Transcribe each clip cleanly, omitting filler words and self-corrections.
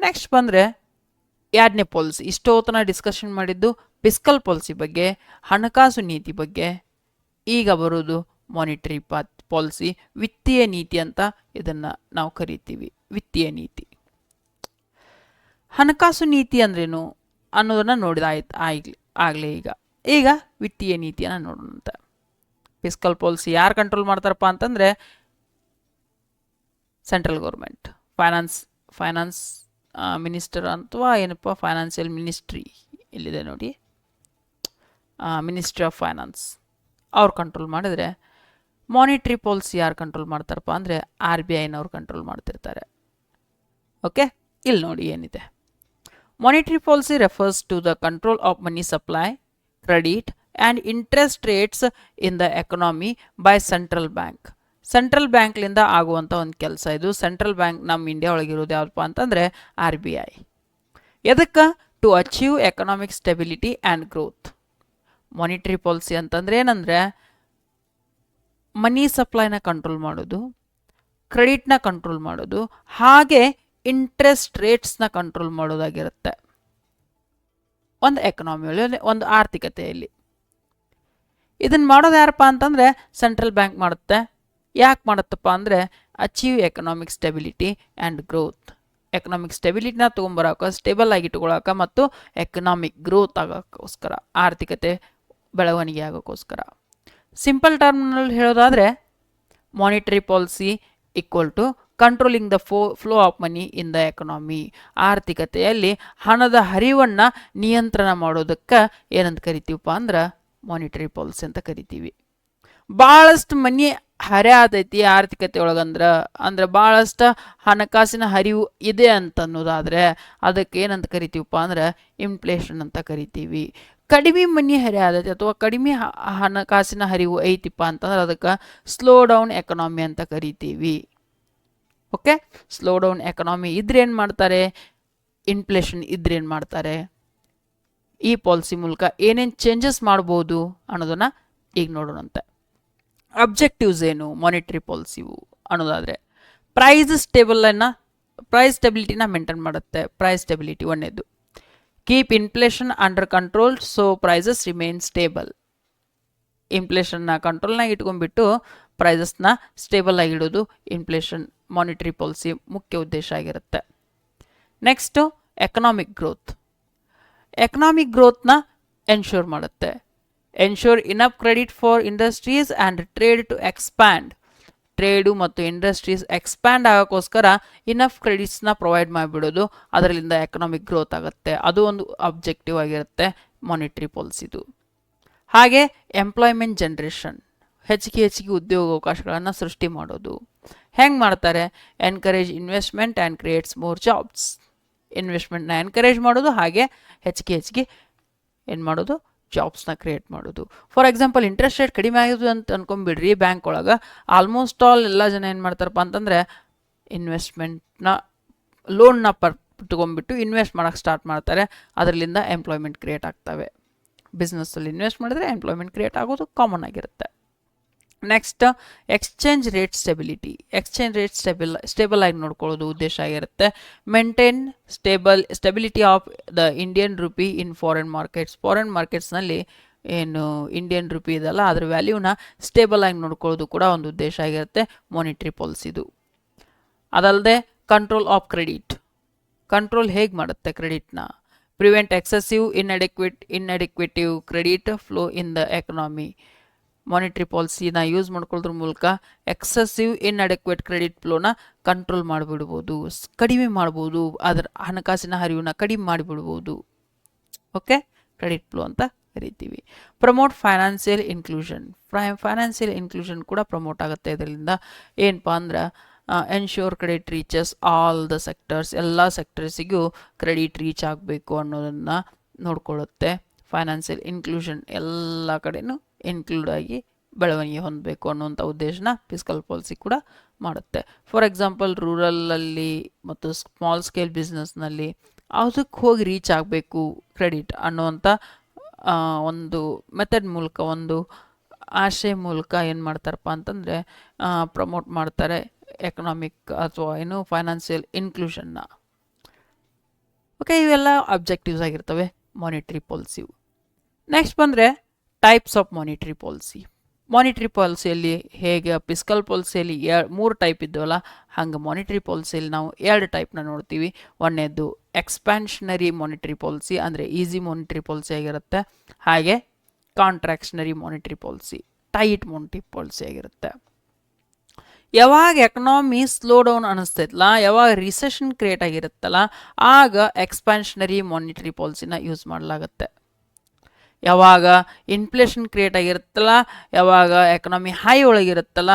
Next ಬಂದರೆ ಎರಡನೇ policy. ಇಷ್ಟೊತ್ತನ discussion ಮಾಡಿದ್ದು ಫಿಸ್ಕಲ್ ಪಾಲಿಸಿ ಬಗ್ಗೆ, ಹಣಕಾಸು ನೀತಿ ಬಗ್ಗೆ. ಈಗ ಬರೋದು ಮಾನಿಟರಿ ಪಾಲಿಸಿ, ವಿತ್ತೀಯ ನೀತಿ ಅಂತ ಇದನ್ನು ನಾವು ಕರಿತೀವಿ. ವಿತ್ತೀಯ ನೀತಿ, ಹಣಕಾಸು ನೀತಿ ಅಂದ್ರೇನು ಅನ್ನೋದನ್ನು ನೋಡಿದಾಯ್ತು ಆಗಲೇ. ಈಗ ವಿತ್ತೀಯ ನೀತಿಯನ್ನು ನೋಡೋಣಂತೆ. ಫಿಸ್ಕಲ್ ಪಾಲಿಸಿ ಯಾರು ಕಂಟ್ರೋಲ್ ಮಾಡ್ತಾರಪ್ಪ ಅಂತಂದರೆ ಸೆಂಟ್ರಲ್ ಗೌರ್ಮೆಂಟ್, ಫೈನಾನ್ಸ್ ಮಿನಿಸ್ಟರ್ ಅಥವಾ ಏನಪ್ಪ ಫೈನಾನ್ಷಿಯಲ್ ಮಿನಿಸ್ಟ್ರಿ ಇಲ್ಲಿದೆ ನೋಡಿ, ಮಿನಿಸ್ಟ್ರಿ ಆಫ್ ಫೈನಾನ್ಸ್ ಅವ್ರು ಕಂಟ್ರೋಲ್ ಮಾಡಿದರೆ, ಮಾನಿಟ್ರಿ ಪಾಲಿಸಿ ಯಾರು ಕಂಟ್ರೋಲ್ ಮಾಡ್ತಾರಪ್ಪ ಅಂದರೆ RBIನವ್ರು ಕಂಟ್ರೋಲ್ ಮಾಡ್ತಿರ್ತಾರೆ. ಓಕೆ, ಇಲ್ಲಿ ನೋಡಿ ಏನಿದೆ. Monetary policy refers to the control of money supply, credit and interest rates in the economy by central bank. Central ಬ್ಯಾಂಕ್ಲಿಂದ ಆಗುವಂಥ ಒಂದು ಕೆಲಸ ಇದು. ಸೆಂಟ್ರಲ್ ಬ್ಯಾಂಕ್ ನಮ್ಮ ಇಂಡಿಯಾ ಒಳಗಿರೋದು ಯಾವುದಪ್ಪ ಅಂತಂದರೆ RBI. ಎದಕ್ಕೆ? To achieve economic stability and growth. Monetary policy ಅಂತಂದ್ರೆ ಏನಂದರೆ ಮನಿ ಸಪ್ಲೈನ ಕಂಟ್ರೋಲ್ ಮಾಡೋದು, ಕ್ರೆಡಿಟ್ನ ಕಂಟ್ರೋಲ್ ಮಾಡೋದು, ಹಾಗೆ ಇಂಟ್ರೆಸ್ಟ್ ರೇಟ್ಸ್ನ ಕಂಟ್ರೋಲ್ ಮಾಡೋದಾಗಿರುತ್ತೆ ಒಂದು ಎಕನಾಮಿಯಲ್ಲಿ, ಒಂದು ಆರ್ಥಿಕತೆಯಲ್ಲಿ. ಇದನ್ನು ಮಾಡೋದು ಯಾರಪ್ಪ ಅಂತಂದರೆ ಸೆಂಟ್ರಲ್ ಬ್ಯಾಂಕ್ ಮಾಡುತ್ತೆ. ಯಾಕೆ ಮಾಡುತ್ತಪ್ಪ ಅಂದರೆ achieve economic stability and growth. Economic ಸ್ಟೆಬಿಲಿಟಿನ ತೊಗೊಂಬರೋಕೆ, ಸ್ಟೇಬಲ್ ಆಗಿ ಇಟ್ಕೊಳ್ಳೋಕೆ ಮತ್ತು ಎಕನಾಮಿಕ್ ಗ್ರೋತ್ ಆಗೋಕ್ಕೋಸ್ಕರ, ಆರ್ಥಿಕತೆ ಬೆಳವಣಿಗೆ ಆಗೋಕ್ಕೋಸ್ಕರ. ಸಿಂಪಲ್ ಟರ್ಮ್ನಲ್ಲಿ ಹೇಳೋದಾದರೆ monetary policy equal to controlling the flow of money in the economy. ಆರ್ಥಿಕತೆಯಲ್ಲಿ ಹಣದ ಹರಿವನ್ನು ನಿಯಂತ್ರಣ ಮಾಡೋದಕ್ಕೆ ಏನಂತ ಕರಿತೀವಪ್ಪ ಅಂದ್ರೆ ಮಾನಿಟರಿ ಪಾಲಿಸಿ ಅಂತ ಕರಿತೀವಿ. ಭಾಳಷ್ಟು ಮನಿ ಹರಿ ಆತೈತಿ ಆರ್ಥಿಕತೆ ಒಳಗಂದ್ರೆ ಭಾಳಷ್ಟು ಹಣಕಾಸಿನ ಹರಿವು ಇದೆ ಅಂತ ಅನ್ನೋದಾದರೆ ಅದಕ್ಕೆ ಏನಂತ ಕರಿತೀವಪ್ಪ ಅಂದ್ರೆ ಇನ್ಫ್ಲೇಷನ್ ಅಂತ ಕರಿತೀವಿ. ಕಡಿಮೆ ಮನಿ ಹರಿ ಆದೈತಿ ಅಥವಾ ಕಡಿಮೆ ಹಣಕಾಸಿನ ಹರಿವು ಐತಿಪ್ಪ ಅಂತಂದ್ರೆ ಅದಕ್ಕೆ ಸ್ಲೋ ಡೌನ್ ಎಕನಾಮಿ ಅಂತ ಕರಿತೀವಿ. ಓಕೆ, ಸ್ಲೋ ಡೌನ್ ಎಕನಾಮಿ ಇದ್ರೆ ಏನು ಮಾಡ್ತಾರೆ, ಇನ್ಫ್ಲೇಷನ್ ಇದ್ರೆ ಏನು ಮಾಡ್ತಾರೆ, ಈ ಪಾಲಿಸಿ ಮೂಲಕ ಏನೇನು ಚೇಂಜಸ್ ಮಾಡ್ಬೋದು ಅನ್ನೋದನ್ನು ಈಗ ನೋಡೋಣಂತೆ. ಅಬ್ಜೆಕ್ಟಿವ್ಸ್ ಏನು ಮಾನಿಟರಿ ಪಾಲಿಸಿವು ಅನ್ನೋದಾದರೆ, ಪ್ರೈಸ್ ಸ್ಟೆಬಿಲಿಟಿನ ಮೇಂಟೈನ್ ಮಾಡುತ್ತೆ. ಪ್ರೈಸ್ ಸ್ಟೆಬಿಲಿಟಿ ಒಂದೇದು. Keep inflation under control so prices remain stable. ಇನ್ಫ್ಲೇಷನ್ನ ಕಂಟ್ರೋಲ್ನಾಗ ಇಟ್ಕೊಂಡ್ಬಿಟ್ಟು ಪ್ರೈಸಸ್ನ ಸ್ಟೇಬಲ್ ಆಗಿಡೋದು ಇನ್ಫ್ಲೇಷನ್ ಮಾನಿಟರಿ ಪಾಲಿಸಿ ಮುಖ್ಯ ಉದ್ದೇಶ ಆಗಿರುತ್ತೆ. Next economic growth. ಎಕನಾಮಿಕ್ ಗ್ರೋತ್ನ ಎನ್ಶೂರ್ ಮಾಡುತ್ತೆ. Ensure enough credit for industries and trade to expand. Trade ಮತ್ತು ಇಂಡಸ್ಟ್ರೀಸ್ ಎಕ್ಸ್ಪ್ಯಾಂಡ್ ಆಗೋಕ್ಕೋಸ್ಕರ ಇನಫ್ ಕ್ರೆಡಿಟ್ಸ್ನ ಪ್ರೊವೈಡ್ ಮಾಡಿಬಿಡೋದು, ಅದರಿಂದ ಎಕನಾಮಿಕ್ ಗ್ರೋತ್ ಆಗುತ್ತೆ. ಅದು ಒಂದು ಅಬ್ಜೆಕ್ಟಿವ್ ಆಗಿರುತ್ತೆ ಮಾನಿಟರಿ ಪಾಲಿಸಿದು. ಹಾಗೆ ಎಂಪ್ಲಾಯ್ಮೆಂಟ್ ಜನ್ರೇಷನ್, ಹೆಚ್ಚಿಗೆ ಉದ್ಯೋಗಾವಕಾಶಗಳನ್ನು ಸೃಷ್ಟಿ ಮಾಡೋದು. ಹೆಂಗೆ ಮಾಡ್ತಾರೆ? Encourage investment and creates more jobs. ಇನ್ವೆಸ್ಟ್ಮೆಂಟ್ನ ಎನ್ಕರೇಜ್ ಮಾಡೋದು, ಹಾಗೆ ಹೆಚ್ಚಿಗೆ ಏನು ಮಾಡೋದು, ಜಾಬ್ಸ್ನ ಕ್ರಿಯೇಟ್ ಮಾಡೋದು. ಫಾರ್ ಎಕ್ಸಾಂಪಲ್ ಇಂಟ್ರೆಸ್ಟ್ ರೇಟ್ ಕಡಿಮೆ ಆಗೋದು ಅಂತ ಅನ್ಕೊಂಬಿಡ್ರಿ, ಬ್ಯಾಂಕ್ ಒಳಗೆ ಆಲ್ಮೋಸ್ಟ್ ಆಲ್ ಎಲ್ಲ ಜನ ಏನು ಮಾಡ್ತಾರಪ್ಪ ಅಂತಂದರೆ ಇನ್ವೆಸ್ಟ್ಮೆಂಟ್ನ ಲೋನ್ನ ತೊಗೊಂಡ್ಬಿಟ್ಟು ಇನ್ವೆಸ್ಟ್ ಮಾಡೋಕ್ಕೆ ಸ್ಟಾರ್ಟ್ ಮಾಡ್ತಾರೆ. ಅದರಿಂದ ಎಂಪ್ಲಾಯ್ಮೆಂಟ್ ಕ್ರಿಯೇಟ್ ಆಗ್ತವೆ. ಬಿಸ್ನೆಸ್ಸಲ್ಲಿ ಇನ್ವೆಸ್ಟ್ ಮಾಡಿದ್ರೆ ಎಂಪ್ಲಾಯ್ಮೆಂಟ್ ಕ್ರಿಯೇಟ್ ಆಗೋದು ಕಾಮನ್ ಆಗಿರುತ್ತೆ. Next exchange rate stability. Exchange rate stable ಆಗಿ ನೋಡ್ಕೊಳ್ಳೋದು ಉದ್ದೇಶ ಆಗಿರುತ್ತೆ. Maintain stability of the Indian rupee in foreign markets. Foreign ಮಾರ್ಕೆಟ್ಸ್ನಲ್ಲಿ ಏನು ಇಂಡಿಯನ್ ರುಪಿ ಇದೆಲ್ಲ ಅದ್ರ ವ್ಯಾಲ್ಯೂನ ಸ್ಟೇಬಲ್ ಆಗಿ ನೋಡ್ಕೊಳ್ಳೋದು ಕೂಡ ಒಂದು ಉದ್ದೇಶ ಆಗಿರುತ್ತೆ ಮಾನಿಟರಿ ಪಾಲಿಸಿದು. ಅದಲ್ಲದೆ ಕಂಟ್ರೋಲ್ ಆಫ್ ಕ್ರೆಡಿಟ್. ಕಂಟ್ರೋಲ್ ಹೇಗೆ ಮಾಡುತ್ತೆ ಕ್ರೆಡಿಟ್ನ? Prevent excessive inadequate credit flow in the economy. Monetary ಪಾಲಿಸಿನ ಯೂಸ್ ಮಾಡ್ಕೊಳ್ಳೋದ್ರ ಮೂಲಕ ಎಕ್ಸೆಸಿವ್ ಇನ್ಅಡಿಕ್ವೇಟ್ ಕ್ರೆಡಿಟ್ ಫ್ಲೋನ ಕಂಟ್ರೋಲ್ ಮಾಡಿಬಿಡ್ಬೋದು, ಕಡಿಮೆ ಮಾಡ್ಬೋದು, ಅದರ ಹಣಕಾಸಿನ ಹರಿವನ್ನ ಕಡಿಮೆ ಮಾಡಿಬಿಡ್ಬೋದು. ಓಕೆ, ಕ್ರೆಡಿಟ್ ಫ್ಲೋ ಅಂತ ಕರಿತೀವಿ. Promote financial inclusion. Financial inclusion ಕೂಡ ಪ್ರಮೋಟ್ ಆಗುತ್ತೆ ಇದರಿಂದ. ಏನಪ್ಪ ಅಂದ್ರೆ ensure credit reaches all the sectors. ಎಲ್ಲ ಸೆಕ್ಟರ್ಸಿಗೂ ಕ್ರೆಡಿಟ್ ರೀಚ್ ಆಗಬೇಕು ಅನ್ನೋದನ್ನು ನೋಡ್ಕೊಳ್ಳುತ್ತೆ. ಫೈನಾನ್ಷಿಯಲ್ ಇನ್ಕ್ಲೂಷನ್ ಎಲ್ಲ ಕಡೆನೂ ಇನ್ಕ್ಲೂಡ್ ಆಗಿ ಬೆಳವಣಿಗೆ ಹೊಂದಬೇಕು ಅನ್ನುವಂಥ ಉದ್ದೇಶನ ಫಿಸ್ಕಲ್ ಪಾಲಿಸಿ ಕೂಡ ಮಾಡುತ್ತೆ. ಫಾರ್ ಎಕ್ಸಾಂಪಲ್ ರೂರಲಲ್ಲಿ ಮತ್ತು ಸ್ಮಾಲ್ ಸ್ಕೇಲ್ ಬಿಸ್ನೆಸ್ನಲ್ಲಿ ಅದಕ್ಕೆ ಹೋಗಿ ರೀಚ್ ಆಗಬೇಕು ಕ್ರೆಡಿಟ್ ಅನ್ನುವಂಥ ಒಂದು ಮೆಥಡ್ ಮೂಲಕ, ಒಂದು ಆಶಯ ಮೂಲಕ ಏನು ಮಾಡ್ತಾರಪ್ಪ ಅಂತಂದರೆ ಪ್ರಮೋಟ್ ಮಾಡ್ತಾರೆ ಎಕನಾಮಿಕ್ ಅಥವಾ ಏನು ಫೈನಾನ್ಷಿಯಲ್ ಇನ್ಕ್ಲೂಷನ್ನ. ಓಕೆ, ಇವೆಲ್ಲ ಅಬ್ಜೆಕ್ಟಿವ್ಸ್ ಆಗಿರ್ತವೆ ಮಾನಿಟ್ರಿ ಪಾಲಿಸಿ. ನೆಕ್ಸ್ಟ್ ಬಂದರೆ types of monetary policy. Monetary ಪಾಲಿಸಿಯಲ್ಲಿ ಹೇಗೆ ಫಿಸ್ಕಲ್ ಪಾಲಿಸಿಯಲ್ಲಿ 3 ಟೈಪ್ ಇದ್ದವಲ್ಲ, ಹಂಗೆ ಮಾನಿಟ್ರಿ ಪಾಲಿಸಿಯಲ್ಲಿ ನಾವು 2 ಟೈಪ್ನ ನೋಡ್ತೀವಿ. ಒಂದನೇದು ಎಕ್ಸ್ಪ್ಯಾನ್ಷನರಿ ಮಾನಿಟ್ರಿ ಪಾಲಿಸಿ, ಅಂದರೆ ಈಸಿ ಮಾನಿಟ್ರಿ ಪಾಲಿಸಿ ಆಗಿರುತ್ತೆ. ಹಾಗೆ contractionary monetary policy, tight monetary policy ಆಗಿರುತ್ತೆ. ಯಾವಾಗ ಎಕನಾಮಿ ಸ್ಲೋ ಡೌನ್ ಅನ್ನಿಸ್ತೈತಲ್ಲ, ಯಾವಾಗ ರಿಸೆಷನ್ ಕ್ರಿಯೇಟ್ ಆಗಿರುತ್ತಲ್ಲ, ಆಗ ಎಕ್ಸ್ಪ್ಯಾನ್ಷನರಿ ಮಾನಿಟ್ರಿ ಪಾಲಿಸಿನ ಯೂಸ್ ಮಾಡಲಾಗುತ್ತೆ. ಯಾವಾಗ ಇನ್ಫ್ಲೇಷನ್ ಕ್ರಿಯೇಟ್ ಆಗಿರುತ್ತಲ್ಲ, ಯಾವಾಗ ಎಕನಾಮಿ ಹೈ ಒಳಗಿರುತ್ತಲ್ಲ,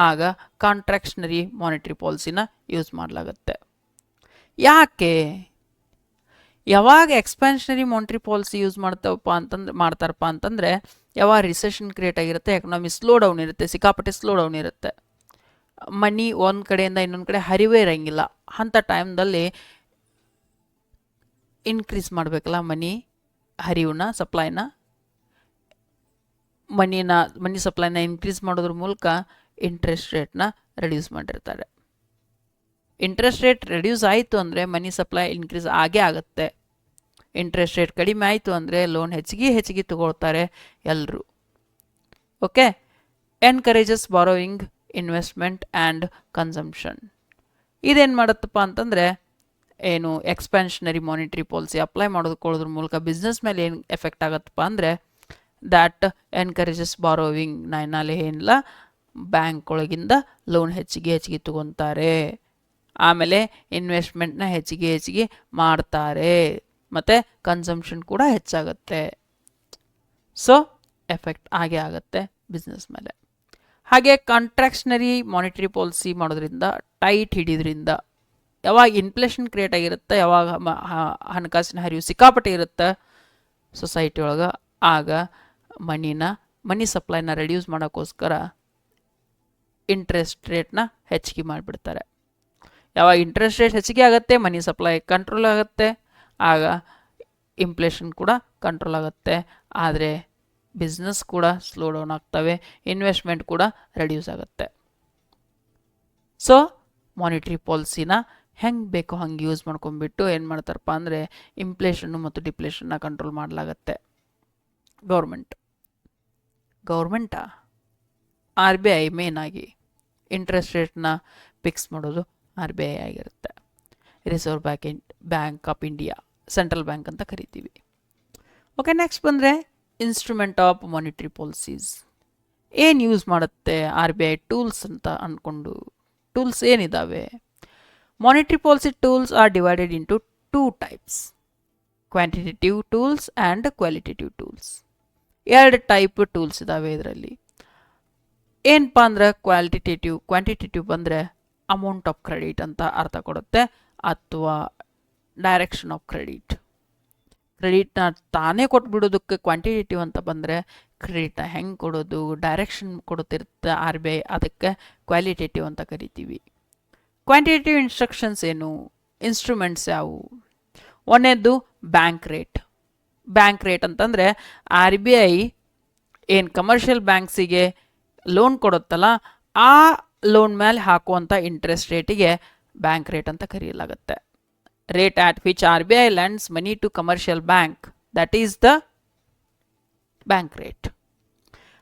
ಆಗ ಕಾಂಟ್ರಾಕ್ಷನರಿ ಮಾನಿಟ್ರಿ ಪಾಲಿಸಿನ ಯೂಸ್ ಮಾಡಲಾಗುತ್ತೆ. ಯಾಕೆ ಯಾವಾಗ ಎಕ್ಸ್ಪ್ಯಾನ್ಷನರಿ ಮಾನಿಟ್ರಿ ಪಾಲಿಸಿ ಯೂಸ್ ಮಾಡ್ತಾರಪ್ಪ ಅಂತಂದರೆ ಯಾವಾಗ ರಿಸೆಷನ್ ಕ್ರಿಯೇಟ್ ಆಗಿರುತ್ತೆ, ಎಕನಾಮಿ ಸ್ಲೋ ಡೌನ್ ಇರುತ್ತೆ, ಸಿಕ್ಕಾಪಟ್ಟೆ ಸ್ಲೋ ಡೌನ್ ಇರುತ್ತೆ, ಮನಿ ಒಂದು ಕಡೆಯಿಂದ ಇನ್ನೊಂದು ಕಡೆ ಹರಿವೇ ಇರೋಂಗಿಲ್ಲ. ಅಂಥ ಟೈಮ್ದಲ್ಲಿ ಇನ್ಕ್ರೀಸ್ ಮಾಡಬೇಕಲ್ಲ ಮನಿ ಹರಿವನ್ನ, ಸಪ್ಲೈನ, ಮನಿ ಸಪ್ಲೈನ ಇನ್ಕ್ರೀಸ್ ಮಾಡೋದ್ರ ಮೂಲಕ ಇಂಟ್ರೆಸ್ಟ್ ರೇಟ್ನ ರೆಡ್ಯೂಸ್ ಮಾಡಿರ್ತಾರೆ. ಇಂಟ್ರೆಸ್ಟ್ ರೇಟ್ ರೆಡ್ಯೂಸ್ ಆಯಿತು ಅಂದರೆ ಮನಿ ಸಪ್ಲೈ ಇನ್ಕ್ರೀಸ್ ಆಗೇ ಆಗುತ್ತೆ. ಇಂಟ್ರೆಸ್ಟ್ ರೇಟ್ ಕಡಿಮೆ ಆಯಿತು ಅಂದರೆ ಲೋನ್ ಹೆಚ್ಚಿಗೆ ತಗೊಳ್ತಾರೆ ಎಲ್ಲರೂ. Okay, encourages borrowing, investment and consumption. ಇದೇನು ಮಾಡುತ್ತಪ್ಪ ಅಂತಂದರೆ, ಏನು ಎಕ್ಸ್ಪ್ಯಾನ್ಷನರಿ ಮಾನಿಟ್ರಿ ಪಾಲಿಸಿ ಅಪ್ಲೈ ಮಾಡೋದ್ರ ಮೂಲಕ ಬಿಸ್ನೆಸ್ ಮೇಲೆ ಏನು ಎಫೆಕ್ಟ್ ಆಗುತ್ತಪ್ಪ ಅಂದರೆ, ದ್ಯಾಟ್ ಎನ್ಕರೇಜಸ್ ಬಾರೋವಿಂಗ್. ನಾಳೆ ಏನಿಲ್ಲ, ಬ್ಯಾಂಕ್ ಒಳಗಿಂದ ಲೋನ್ ಹೆಚ್ಚಿಗೆ ತಗೊತಾರೆ, ಆಮೇಲೆ ಇನ್ವೆಸ್ಟ್ಮೆಂಟ್ನ ಹೆಚ್ಚಿಗೆ ಮಾಡ್ತಾರೆ, ಮತ್ತು ಕನ್ಸಂಪ್ಷನ್ ಕೂಡ ಹೆಚ್ಚಾಗುತ್ತೆ. ಸೊ ಎಫೆಕ್ಟ್ ಆಗೇ ಆಗುತ್ತೆ ಬಿಸ್ನೆಸ್ ಮೇಲೆ. ಹಾಗೆ ಕಾಂಟ್ರಾಕ್ಷನರಿ ಮಾನಿಟ್ರಿ ಪಾಲಿಸಿ ಮಾಡೋದ್ರಿಂದ, ಟೈಟ್ ಹಿಡಿಯೋದ್ರಿಂದ, ಯಾವಾಗ ಇನ್ಫ್ಲೇಷನ್ ಕ್ರಿಯೇಟ್ ಆಗಿರುತ್ತೆ, ಯಾವಾಗ ಹಣಕಾಸಿನ ಹರಿವು ಸಿಕ್ಕಾಪಟ್ಟೆ ಇರುತ್ತೆ ಸೊಸೈಟಿ ಒಳಗೆ, ಆಗ ಮನಿ ಸಪ್ಲೈನ ರೆಡ್ಯೂಸ್ ಮಾಡೋಕ್ಕೋಸ್ಕರ ಇಂಟ್ರೆಸ್ಟ್ ರೇಟ್ನ ಹೆಚ್ಚಿಗೆ ಮಾಡಿಬಿಡ್ತಾರೆ. ಯಾವಾಗ ಇಂಟ್ರೆಸ್ಟ್ ರೇಟ್ ಹೆಚ್ಚಿಗೆ ಆಗುತ್ತೆ, ಮನಿ ಸಪ್ಲೈ ಕಂಟ್ರೋಲ್ ಆಗುತ್ತೆ, ಆಗ ಇನ್ಫ್ಲೇಷನ್ ಕೂಡ ಕಂಟ್ರೋಲ್ ಆಗುತ್ತೆ. ಆದರೆ ಬಿಸ್ನೆಸ್ ಕೂಡ ಸ್ಲೋ ಡೌನ್ ಆಗ್ತವೆ, ಇನ್ವೆಸ್ಟ್ಮೆಂಟ್ ಕೂಡ ರೆಡ್ಯೂಸ್ ಆಗುತ್ತೆ. ಸೊ ಮಾನಿಟ್ರಿ ಪಾಲಿಸಿನ ಹೆಂಗೆ ಬೇಕೋ ಹಂಗೆ ಯೂಸ್ ಮಾಡ್ಕೊಂಡ್ಬಿಟ್ಟು ಏನು ಮಾಡ್ತಾರಪ್ಪ ಅಂದರೆ, ಇನ್ಫ್ಲೇಷನ್ನು ಮತ್ತು ಡಿಪ್ಲೇಷನ್ನ ಕಂಟ್ರೋಲ್ ಮಾಡಲಾಗತ್ತೆ. ಗೌರ್ಮೆಂಟಾ RBI ಮೇನ್ ಆಗಿ ಇಂಟ್ರೆಸ್ಟ್ ರೇಟ್ನ ಫಿಕ್ಸ್ ಮಾಡೋದು RBI ಆಗಿರುತ್ತೆ. Reserve Bank of India, central bank ಅಂತ ಕರಿತೀವಿ. ಓಕೆ, ನೆಕ್ಸ್ಟ್ ಬಂದರೆ ಇನ್ಸ್ಟ್ರೂಮೆಂಟ್ ಆಫ್ ಮಾನಿಟ್ರಿ ಪಾಲಿಸೀಸ್. ಏನು ಯೂಸ್ ಮಾಡುತ್ತೆ RBI ಟೂಲ್ಸ್ ಅಂತ ಅಂದ್ಕೊಂಡು. ಟೂಲ್ಸ್ ಏನಿದ್ದಾವೆ? Monetary policy tools are divided into 2 types, quantitative tools and qualitative tools. 2 type tools ಇದ್ದಾವೆ ಇದರಲ್ಲಿ. ಏನಪ್ಪ ಅಂದ್ರೆ ಕ್ವಾಂಟಿಟೇಟಿವ್ ಬಂದರೆ ಅಮೌಂಟ್ ಆಫ್ ಕ್ರೆಡಿಟ್ ಅಂತ ಅರ್ಥ ಕೊಡುತ್ತೆ, ಅಥವಾ ಡೈರೆಕ್ಷನ್ ಆಫ್ ಕ್ರೆಡಿಟ್ನ ತಾನೇ ಕೊಟ್ಬಿಡೋದಕ್ಕೆ ಕ್ವಾಂಟಿಟೇಟಿವ್ ಅಂತ ಬಂದರೆ, ಕ್ರೆಡಿಟ್ನ ಹೆಂಗೆ ಕೊಡೋದು, ಡೈರೆಕ್ಷನ್ ಕೊಡುತ್ತಿರುತ್ತೆ RBI, ಅದಕ್ಕೆ ಕ್ವಾಲಿಟೇಟಿವ್ ಅಂತ ಕರಿತೀವಿ. ಕ್ವಾಂಟಿಟೇಟಿವ್ ಇನ್ಸ್ಟ್ರಕ್ಷನ್ಸ್ ಏನು, ಇನ್ಸ್ಟ್ರೂಮೆಂಟ್ಸ್ ಯಾವುವು? ಒಂದನೇದು ಬ್ಯಾಂಕ್ ರೇಟ್ ಅಂತಂದರೆ RBI ಏನು ಕಮರ್ಷಿಯಲ್ ಬ್ಯಾಂಕ್ಸಿಗೆ ಲೋನ್ ಕೊಡುತ್ತಲ್ಲ, ಆ ಲೋನ್ ಮೇಲೆ ಹಾಕುವಂಥ ಇಂಟ್ರೆಸ್ಟ್ ರೇಟಿಗೆ ಬ್ಯಾಂಕ್ ರೇಟ್ ಅಂತ ಕರೆಯಲಾಗುತ್ತೆ. Rate at which RBI lends money to commercial bank, that is the bank rate.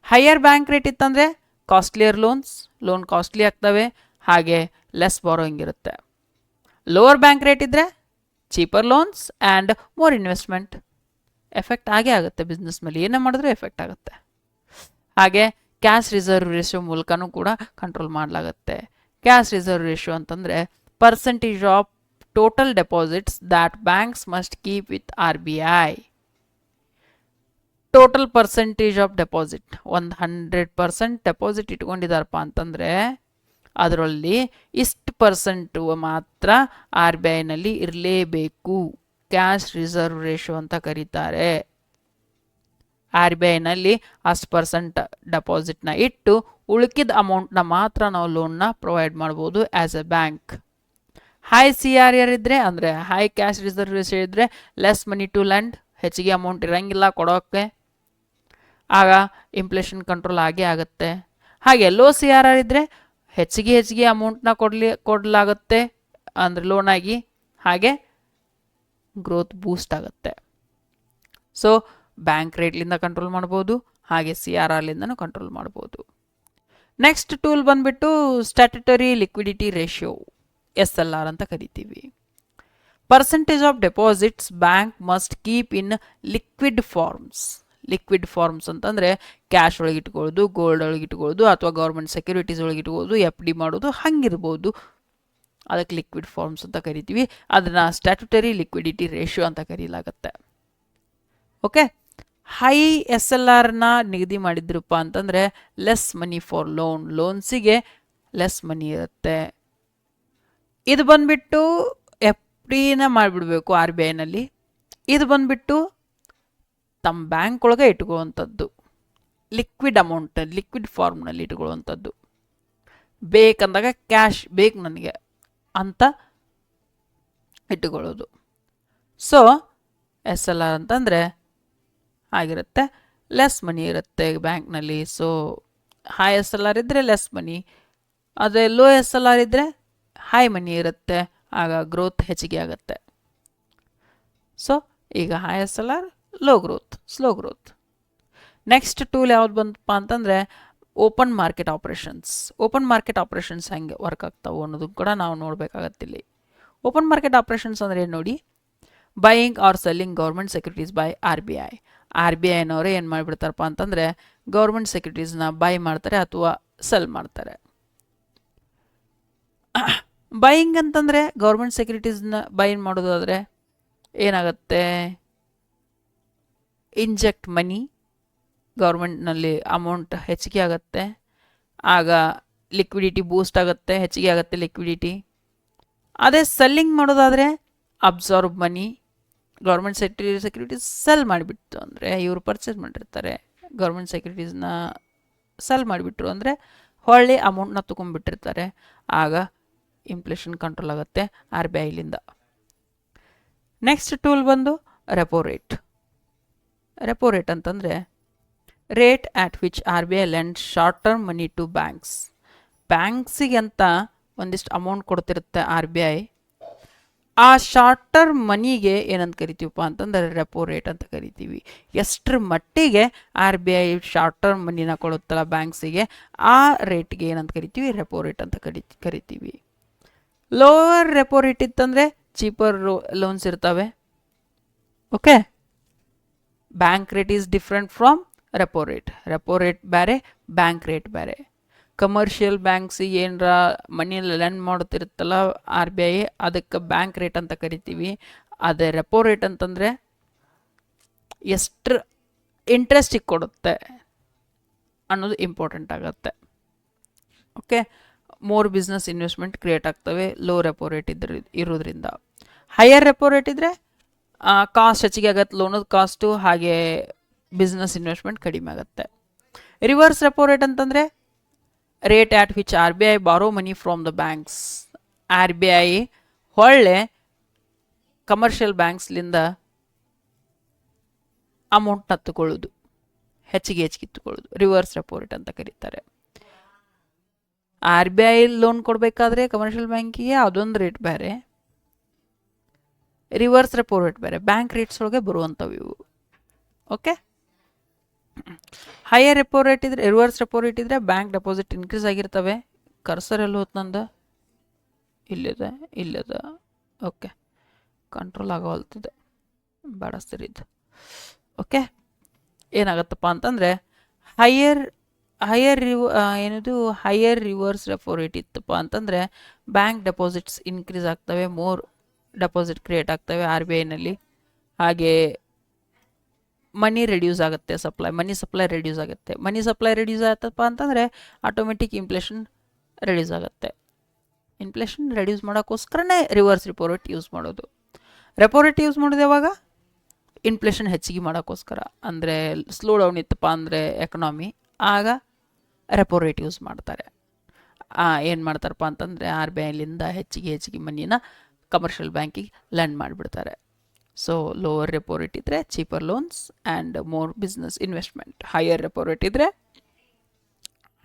Higher bank rate ಇತ್ತಂದರೆ ಕಾಸ್ಟ್ಲಿಯರ್ ಲೋನ್ ಕಾಸ್ಟ್ಲಿ ಆಗ್ತವೆ, ಹಾಗೆ ಲೆಸ್ ಬಾರೋಯಿಂಗ್ ಇರುತ್ತೆ. ಲೋವರ್ ಬ್ಯಾಂಕ್ ರೇಟ್ ಇದ್ದರೆ cheaper loans and more investment. Effect ಆಗೇ ಆಗುತ್ತೆ business ಮೇಲೆ, ಏನೇ ಮಾಡಿದ್ರೂ ಎಫೆಕ್ಟ್ ಆಗುತ್ತೆ. ಹಾಗೆ ಕ್ಯಾಶ್ ರಿಸರ್ವ್ ರೇಷಿಯೋ ಮೂಲಕನೂ ಕೂಡ ಕಂಟ್ರೋಲ್ ಮಾಡಲಾಗುತ್ತೆ. ಕ್ಯಾಶ್ ರಿಸರ್ವ್ ರೇಷಿಯೋ ಅಂತಂದರೆ percentage of total deposits that banks must keep with RBI. Total percentage of deposit, 100% deposit ಇಟ್ಕೊಂಡಿದ್ದಾರಪ್ಪ ಅಂತಂದರೆ ಅದರಲ್ಲಿ ಇಷ್ಟು ಪರ್ಸೆಂಟು ಮಾತ್ರ RBIನಲ್ಲಿ ಇರಲೇಬೇಕು. ಕ್ಯಾಶ್ ರಿಸರ್ವ್ ರೇಷಿಯೋ ಅಂತ ಕರೀತಾರೆ. RBIನಲ್ಲಿ ಅಷ್ಟು ಪರ್ಸೆಂಟ್ ಡೆಪಾಸಿಟ್ನ ಇಟ್ಟು ಉಳಿಕಿದ ಅಮೌಂಟ್ನ ಮಾತ್ರ ನಾವು ಲೋನ್ನ ಪ್ರೊವೈಡ್ ಮಾಡ್ಬೋದು as A bank. High CRR ಇದ್ದರೆ, ಅಂದರೆ ಹೈ ಕ್ಯಾಶ್ ರಿಸರ್ವ್ ರೇಷಿಯೋ ಇದ್ದರೆ, ಲೆಸ್ ಮನಿ ಟು ಲೆಂಡ್, ಹೆಚ್ಚಿಗೆ ಅಮೌಂಟ್ ಇರೋಂಗಿಲ್ಲ ಕೊಡೋಕ್ಕೆ, ಆಗ ಇನ್ಫ್ಲೇಷನ್ ಕಂಟ್ರೋಲ್ ಆಗೇ ಆಗುತ್ತೆ. ಹಾಗೆ ಲೋ CRR ಇದ್ದರೆ ಹೆಚ್ಚಿಗೆ ಅಮೌಂಟ್ನ ಕೊಡಲಾಗುತ್ತೆ ಅಂದರೆ ಲೋನಾಗಿ, ಹಾಗೆ ಗ್ರೋತ್ ಬೂಸ್ಟ್ ಆಗುತ್ತೆ. ಸೊ ಬ್ಯಾಂಕ್ ರೇಟ್ಲಿಂದ ಕಂಟ್ರೋಲ್ ಮಾಡ್ಬೋದು, ಹಾಗೆ CRRಲಿಂದನೂ ಕಂಟ್ರೋಲ್ ಮಾಡ್ಬೋದು. ನೆಕ್ಸ್ಟ್ ಟೂಲ್ ಬಂದ್ಬಿಟ್ಟು ಸ್ಟ್ಯಾಟ್ಯುಟರಿ ಲಿಕ್ವಿಡಿಟಿ ರೇಷಿಯೋ, SLR ಅಂತ ಕರಿತೀವಿ. Percentage of deposits bank must keep in liquid forms. Liquid forms ಅಂತಂದರೆ ಕ್ಯಾಶ್ ಒಳಗೆ ಇಟ್ಕೊಳ್ಳೋದು, ಗೋಲ್ಡ್ ಒಳಗೆ ಇಟ್ಕೊಳ್ಳೋದು, ಅಥವಾ ಗೌರ್ಮೆಂಟ್ ಸೆಕ್ಯೂರಿಟೀಸ್ ಒಳಗೆ ಇಟ್ಕೊಳ್ಳೋದು, FD ಮಾಡೋದು, ಹಂಗಿರ್ಬೋದು. ಅದಕ್ಕೆ ಲಿಕ್ವಿಡ್ ಫಾರ್ಮ್ಸ್ ಅಂತ ಕರಿತೀವಿ. ಅದನ್ನು ಸ್ಟ್ಯಾಟ್ಯುಟರಿ ಲಿಕ್ವಿಡಿಟಿ ರೇಷಿಯೋ ಅಂತ ಕರೀಲಾಗತ್ತೆ. ಓಕೆ, ಹೈ SLRನ ನಿಗದಿ ಮಾಡಿದ್ರಪ್ಪ ಅಂತಂದರೆ ಲೆಸ್ ಮನಿ ಫಾರ್ ಲೋನ್ಸಿಗೆ ಲೆಸ್ ಮನಿ ಇರುತ್ತೆ. ಇದು ಬಂದ್ಬಿಟ್ಟು FDನ ಮಾಡಿಬಿಡ್ಬೇಕು RBIನಲ್ಲಿ. ಇದು ಬಂದ್ಬಿಟ್ಟು ತಮ್ಮ ಬ್ಯಾಂಕ್ ಒಳಗೆ ಇಟ್ಕೊಳ್ಳುವಂಥದ್ದು, ಲಿಕ್ವಿಡ್ ಅಮೌಂಟ್ ಲಿಕ್ವಿಡ್ ಫಾರ್ಮ್ನಲ್ಲಿ ಇಟ್ಕೊಳ್ಳುವಂಥದ್ದು. ಬೇಕಂದಾಗ ಕ್ಯಾಶ್ ಬೇಕು ನನಗೆ ಅಂತ ಇಟ್ಟುಕೊಳ್ಳೋದು. ಸೊ SLR ಅಂತಂದರೆ ಆಗಿರುತ್ತೆ, ಲೆಸ್ ಮನಿ ಇರುತ್ತೆ ಬ್ಯಾಂಕ್ನಲ್ಲಿ. ಸೊ ಹೈ SLR ಇದ್ದರೆ ಲೆಸ್ ಮನಿ, ಅದೇ ಲೋ SLR ಇದ್ದರೆ ಹೈ ಮನಿ ಇರುತ್ತೆ, ಆಗ ಗ್ರೋತ್ ಹೆಚ್ಚಿಗೆ ಆಗುತ್ತೆ. ಸೊ ಈಗ high SLR, low growth, slow growth. Next tool ಯಾವ್ದು ಬಂತಪ್ಪ ಅಂತಂದರೆ open market operations. Open market operations ಹೆಂಗೆ ವರ್ಕ್ ಆಗ್ತಾವೆ ಅನ್ನೋದು ಕೂಡ ನಾವು ನೋಡಬೇಕಾಗತ್ತಿಲ್ಲಿ. ಓಪನ್ ಮಾರ್ಕೆಟ್ ಆಪ್ರೇಷನ್ಸ್ ಅಂದರೆ ಏನು ನೋಡಿ, buying are selling government securities by RBI. RBIನವರೇ ಏನು ಮಾಡಿಬಿಡ್ತಾರಪ್ಪ ಅಂತಂದರೆ ಗೌರ್ಮೆಂಟ್ ಸೆಕ್ಯೂರಿಟೀಸ್ನ ಬೈ ಮಾಡ್ತಾರೆ ಅಥವಾ ಸೆಲ್ ಮಾಡ್ತಾರೆ. ಬೈಯಿಂಗ್ ಅಂತಂದರೆ ಗೌರ್ಮೆಂಟ್ ಸೆಕ್ಯೂರಿಟೀಸ್ನ ಬೈ ಮಾಡೋದಾದರೆ ಏನಾಗುತ್ತೆ, ಇಂಜೆಕ್ಟ್ ಮನಿ, ಗೌರ್ಮೆಂಟ್ನಲ್ಲಿ ಅಮೌಂಟ್ ಹೆಚ್ಚಿಗೆ ಆಗುತ್ತೆ, ಆಗ ಲಿಕ್ವಿಡಿಟಿ ಬೂಸ್ಟ್ ಆಗುತ್ತೆ, ಹೆಚ್ಚಿಗೆ ಆಗುತ್ತೆ ಲಿಕ್ವಿಡಿಟಿ. ಅದೇ ಸೆಲ್ಲಿಂಗ್ ಮಾಡೋದಾದರೆ ಅಬ್ಸಾರ್ಬ್ ಮನಿ, ಗೌರ್ಮೆಂಟ್ ಸೆಕ್ಯೂರಿಟೀಸ್ ಸೆಲ್ ಮಾಡಿಬಿಟ್ಟು ಅಂದರೆ ಇವರು ಪರ್ಚೇಸ್ ಮಾಡಿರ್ತಾರೆ, ಗೌರ್ಮೆಂಟ್ ಸೆಕ್ಯೂರಿಟೀಸ್ನ ಸೆಲ್ ಮಾಡಿಬಿಟ್ರು ಅಂದರೆ ಹೊಳ್ಳಿ ಅಮೌಂಟ್ನ ತೊಗೊಂಡ್ಬಿಟ್ಟಿರ್ತಾರೆ, ಆಗ ಇನ್ಫ್ಲೇಷನ್ ಕಂಟ್ರೋಲ್ ಆಗುತ್ತೆ RBIಲಿಂದ. ನೆಕ್ಸ್ಟ್ ಟೂಲ್ ಬಂದು ರೆಪೋ ರೇಟ್. ರೆಪೋ ರೇಟ್ ಅಂತಂದರೆ rate at which RBI lends short term money to banks. ಬ್ಯಾಂಕ್ಸಿಗೆ ಅಂತ ಒಂದಿಷ್ಟು ಅಮೌಂಟ್ ಕೊಡ್ತಿರುತ್ತೆ RBI. ಆ ಶಾರ್ಟ್ ಟರ್ಮ್ ಮನಿಗೆ ಏನಂತ ಕರಿತೀವಪ್ಪ ಅಂತಂದರೆ ರೆಪೋ ರೇಟ್ ಅಂತ ಕರಿತೀವಿ. ಎಷ್ಟರ ಮಟ್ಟಿಗೆ RBI ಶಾರ್ಟ್ ಟರ್ಮ್ ಮನಿನ ಕೊಡುತ್ತಲ್ಲ ಬ್ಯಾಂಕ್ಸಿಗೆ, ಆ ರೇಟ್ಗೆ ಏನಂತ ಕರಿತೀವಿ, ರೆಪೋ ರೇಟ್ ಅಂತ ಕರಿತೀವಿ. ಲೋವರ್ ರೆಪೋ ರೇಟ್ ಇತ್ತಂದರೆ ಚೀಪರ್ ಲೋನ್ಸ್ ಇರ್ತವೆ. Okay, bank rate is different from repo rate. Repo rate ಬೇರೆ, ಬ್ಯಾಂಕ್ ರೇಟ್ ಬೇರೆ. ಕಮರ್ಷಿಯಲ್ ಬ್ಯಾಂಕ್ಸಿಗೆ ಏನರ ಮನಿ ಲೆಂಡ್ ಮಾಡುತ್ತಿರುತ್ತಲ್ಲ RBI, ಅದಕ್ಕೆ ಬ್ಯಾಂಕ್ ರೇಟ್ ಅಂತ ಕರಿತೀವಿ. ಅದೇ ರೆಪೋ ರೇಟ್ ಅಂತಂದರೆ ಎಷ್ಟು ಇಂಟ್ರೆಸ್ಟಿಗೆ ಕೊಡುತ್ತೆ ಅನ್ನೋದು ಇಂಪಾರ್ಟೆಂಟ್ ಆಗುತ್ತೆ. Okay, more business investment create ಆಗ್ತವೆ ಲೋ ರೆಪೋ ರೇಟ್ ಇರೋದ್ರಿಂದ. ಹೈಯರ್ ರೆಪೋ ರೇಟ್ ಇದ್ದರೆ ಕಾಸ್ಟ್ ಹೆಚ್ಚಿಗೆ ಆಗುತ್ತೆ, ಲೋನದ ಕಾಸ್ಟು, ಹಾಗೆ ಬಿಸ್ನೆಸ್ ಇನ್ವೆಸ್ಟ್ಮೆಂಟ್ ಕಡಿಮೆ ಆಗುತ್ತೆ. ರಿವರ್ಸ್ ರೆಪೋ ರೇಟ್ ಅಂತಂದರೆ rate at which RBI borrow money from the banks. RBI ಹೊಳ್ಳೆ ಕಮರ್ಷಿಯಲ್ ಬ್ಯಾಂಕ್ಸ್ಲಿಂದ ಅಮೌಂಟ್ನ ತಗೊಳ್ಳೋದು, ಹೆಚ್ಚಿಗೆ ತಗೊಳ್ಳೋದು, ರಿವರ್ಸ್ ರೆಪೋ ರೇಟ್ ಅಂತ ಕರೀತಾರೆ. RBI ಲೋನ್ ಕೊಡಬೇಕಾದ್ರೆ ಕಮರ್ಷಿಯಲ್ ಬ್ಯಾಂಕಿಗೆ ಅದೊಂದು ರೇಟ್ ಬೇರೆ, ರಿವರ್ಸ್ ರೆಪೋ ರೇಟ್ ಬೇರೆ, ಬ್ಯಾಂಕ್ ರೇಟ್ಸ್ ಒಳಗೆ ಬರುವಂಥವು ಇವು. ಓಕೆ, ಹೈಯರ್ ರೆಪೋ ರೇಟ್ ಇದ್ರೆ, ರಿವರ್ಸ್ ರೆಪೋ ರೇಟ್ ಇದ್ದರೆ ಬ್ಯಾಂಕ್ ಡೆಪಾಸಿಟ್ ಇನ್ಕ್ರೀಸ್ ಆಗಿರ್ತವೆ. ಕರ್ಸರ್ ಎಲ್ಲ ಹೋತ್ ನಂದು, ಇಲ್ಲದ ಓಕೆ, ಕಂಟ್ರೋಲ್ ಆಗೋಲ್ತಿದೆ, ಬೇಡ ಸರಿ ಇದು. ಓಕೆ, ಏನಾಗುತ್ತಪ್ಪ ಅಂತಂದರೆ ಹೈಯರ್ ರಿವರ್ಸ್ ರೆಪೋ ರೇಟ್ ಇತ್ತಪ್ಪ ಅಂತಂದರೆ ಬ್ಯಾಂಕ್ ಡೆಪಾಸಿಟ್ಸ್ ಇನ್ಕ್ರೀಸ್ ಆಗ್ತವೆ, ಮೋರ್ ಡೆಪಾಸಿಟ್ ಕ್ರಿಯೇಟ್ ಆಗ್ತವೆ RBIನಲ್ಲಿ. ಹಾಗೆ ಮನಿ ರೆಡ್ಯೂಸ್ ಆಗುತ್ತೆ, ಮನಿ ಸಪ್ಲೈ ರೆಡ್ಯೂಸ್ ಆಗುತ್ತೆ. ಮನಿ ಸಪ್ಲೈ ರೆಡ್ಯೂಸ್ ಆಯ್ತಪ್ಪ ಅಂತಂದರೆ ಆಟೋಮೆಟಿಕ್ ಇನ್ಫ್ಲೇಷನ್ ರೆಡ್ಯೂಸ್ ಆಗುತ್ತೆ. ಇನ್ಫ್ಲೇಷನ್ ರೆಡ್ಯೂಸ್ ಮಾಡೋಕ್ಕೋಸ್ಕರನೇ ರಿವರ್ಸ್ ರೆಪೋ ರೇಟ್ ಯೂಸ್ ಮಾಡೋದು. ರೆಪೋ ರೇಟ್ ಯೂಸ್ ಮಾಡೋದು ಯಾವಾಗ, ಇನ್ಫ್ಲೇಷನ್ ಹೆಚ್ಚಿಗೆ ಮಾಡೋಕ್ಕೋಸ್ಕರ. ಅಂದರೆ ಸ್ಲೋ ಡೌನ್ ಇತ್ತಪ್ಪ ಅಂದರೆ ಎಕನಾಮಿ, ಆಗ ರೆಪೋ ರೇಟ್ ಯೂಸ್ ಮಾಡ್ತಾರೆ. ಏನು ಮಾಡ್ತಾರಪ್ಪ ಅಂತಂದರೆ RBIಲಿಂದ ಹೆಚ್ಚಿಗೆ ಮನಿನ ಕಮರ್ಷಿಯಲ್ ಬ್ಯಾಂಕಿಗೆ ಲೆಂಡ್ ಮಾಡಿಬಿಡ್ತಾರೆ. ಸೊ ಲೋವರ್ ರೆಪೋ ರೇಟ್ ಇದ್ದರೆ cheaper loans and more business investment. Higher repo rate ಇದ್ದರೆ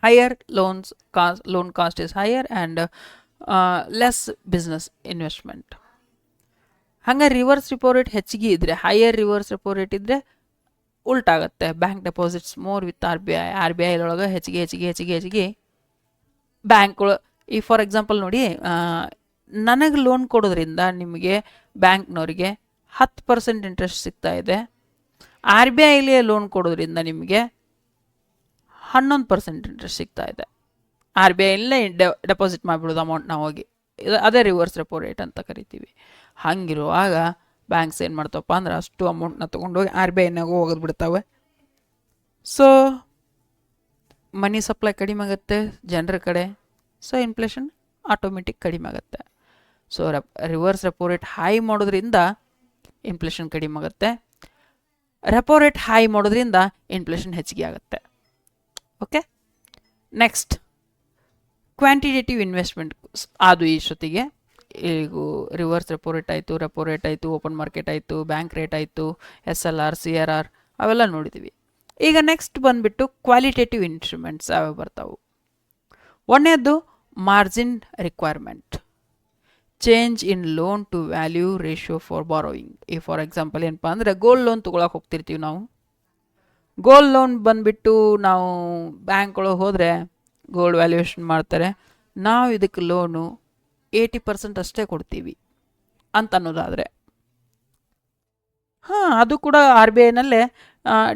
higher loan cost is higher and less business investment. ಹಂಗೆ ರಿವರ್ಸ್ ರಿಪೋ ರೇಟ್ ಹೆಚ್ಚಿಗೆ ಇದ್ದರೆ, ಹೈಯರ್ ರಿವರ್ಸ್ ರಿಪೋ ರೇಟ್ ಇದ್ದರೆ ಉಲ್ಟಾಗುತ್ತೆ. Bank deposits more with R B I ಒಳಗೆ ಹೆಚ್ಚಿಗೆ ಬ್ಯಾಂಕ್ಗಳು. ಈ ಫಾರ್ ಎಕ್ಸಾಂಪಲ್ ನೋಡಿ, ನನಗೆ ಲೋನ್ ಕೊಡೋದ್ರಿಂದ ನಿಮಗೆ ಬ್ಯಾಂಕ್ನವ್ರಿಗೆ 10% ಇಂಟ್ರೆಸ್ಟ್ ಸಿಗ್ತಾ ಇದೆ. ಆರ್ ಬಿ ಐಲಿ ಲೋನ್ ಕೊಡೋದ್ರಿಂದ ನಿಮಗೆ 11% ಇಂಟ್ರೆಸ್ಟ್ ಸಿಗ್ತಾ ಇದೆ. ಆರ್ ಬಿ ಐಲೇ ಡೆಪಾಸಿಟ್ ಮಾಡಿಬಿಡೋದು ಅಮೌಂಟ್ನ ಹೋಗಿ, ಅದೇ ರಿವರ್ಸ್ ರೆಪೋ ರೇಟ್ ಅಂತ ಕರಿತೀವಿ. ಹಂಗಿರುವಾಗ ಬ್ಯಾಂಕ್ಸ್ ಏನು ಮಾಡ್ತವಪ್ಪ ಅಂದ್ರೆ ಅಷ್ಟು ಅಮೌಂಟ್ನ ತೊಗೊಂಡೋಗಿ ಆರ್ ಬಿ ಐನಾಗೂ ಹೋಗೋದು ಬಿಡ್ತಾವೆ. ಸೊ ಮನಿ ಸಪ್ಲೈ ಕಡಿಮೆ ಆಗುತ್ತೆ ಜನರ ಕಡೆ, ಸೊ ಇನ್ಫ್ಲೇಷನ್ ಆಟೋಮೆಟಿಕ್ ಕಡಿಮೆ ಆಗುತ್ತೆ. So reverse repo rate high ಮಾಡೋದ್ರಿಂದ ಇನ್ಫ್ಲೇಷನ್ ಕಡಿಮೆ ಆಗುತ್ತೆ, ರೆಪೋ ರೇಟ್ ಹೈ ಮಾಡೋದ್ರಿಂದ ಇನ್ಫ್ಲೇಷನ್ ಹೆಚ್ಚಿಗೆ ಆಗುತ್ತೆ. Okay, next quantitative investment. ಅದು ಇಷ್ಟೊತ್ತಿಗೆ ಈಗ ರಿವರ್ಸ್ ರೆಪೋ ರೇಟ್ ಆಯಿತು, ಓಪನ್ ಮಾರ್ಕೆಟ್ ಆಯಿತು, ಬ್ಯಾಂಕ್ ರೇಟ್ ಆಯಿತು, SLR, CRR ಅವೆಲ್ಲ ನೋಡಿದ್ದೀವಿ. ಈಗ ನೆಕ್ಸ್ಟ್ ಬಂದುಬಿಟ್ಟು ಕ್ವಾಲಿಟೇಟಿವ್ ಇನ್ಸ್ಟ್ರೂಮೆಂಟ್ಸ್ ಯಾವ ಬರ್ತಾವೆ. ಒಂದನೇದು margin requirement, change in loan to value ratio for borrowing. ಈ ಫಾರ್ ಎಕ್ಸಾಂಪಲ್ ಏನಪ್ಪ ಅಂದರೆ ಗೋಲ್ಡ್ ಲೋನ್ ತೊಗೊಳಕ್ಕೆ ಹೋಗ್ತಿರ್ತೀವಿ ನಾವು. ಗೋಲ್ಡ್ ಲೋನ್ ಬಂದುಬಿಟ್ಟು ನಾವು ಬ್ಯಾಂಕ್ ಒಳಗೆ ಹೋದರೆ ಗೋಲ್ಡ್ ವ್ಯಾಲ್ಯೂಯೇಷನ್ ಮಾಡ್ತಾರೆ, ನಾವು ಇದಕ್ಕೆ ಲೋನು 80% ಅಷ್ಟೇ ಕೊಡ್ತೀವಿ ಅಂತ ಅನ್ನೋದಾದರೆ, ಅದು ಕೂಡ ಆರ್ ಬಿ ಐನಲ್ಲೇ